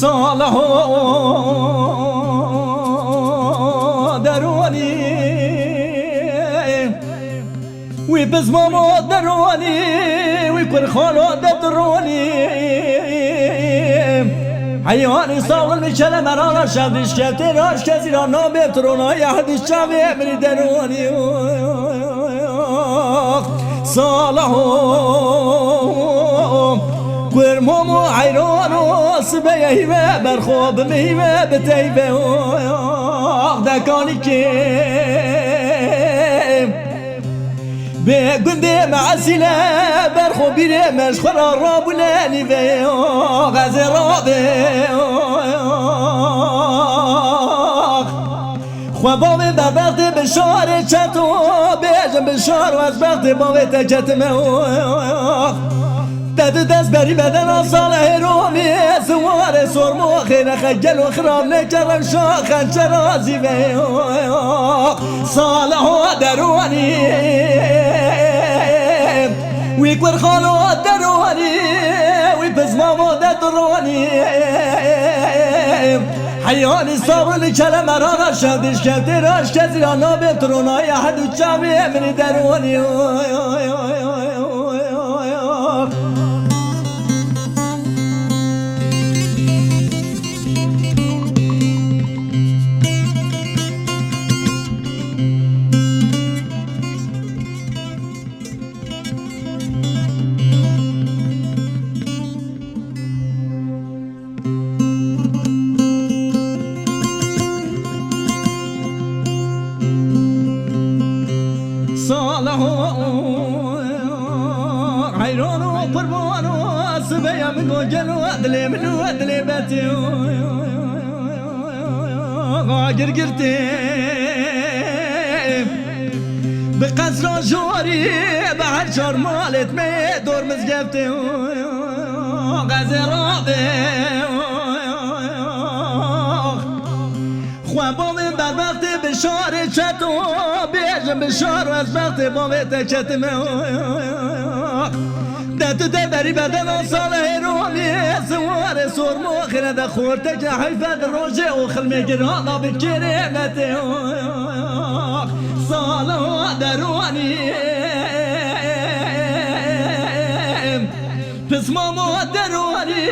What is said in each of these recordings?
صالح دروني وبزمامو دروني ويكون خالو دروني حيواني صاول مشل مرانا شادش كتراش كزيرا نابترونا يحدش شابي من دروني صالح ورمومو عيرانو سبيه هيبه برخوب مهيبه بتيبه دكاني كيم بقندي معسله برخوب بيري مشخر رابونا نيفه غازي رابه خوابامي بربختي بشار چتو بيجم بشار وزبختي بامي تجتمه دست بری بدن آسال رومی سوار سرمو خیر خجل و خراب نکرم شاخن چرازی به صالح درونی وی کور خالو درونی وی بزمامو درونی حیانی صابر کلم رانا شدش کفتراش کسی را نابترونای حدو چامی من درونی صالح عيرانو قربانو سبيا من وجلو أدلي من أدلي باتي غاجر قرتي بقصر جوري بعد شهر مالت مي دور مزجبتي غازي رابي خوابامي بربختي بشار چتو بيجم بشار وزبختي بامي تكتمه دتو دبري بدن صالح رومي سوار سرمو خير دخور تجا حيفا دروجي وخل مجرانا بكريمتي صالح دروني بسمامو دروني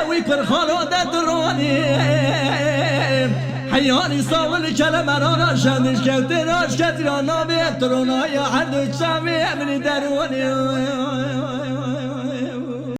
ويكبر خالو دروني حياني صاول كلام رانا شدش كفتراش كتيرا نابترونا يا حد شامي من دروني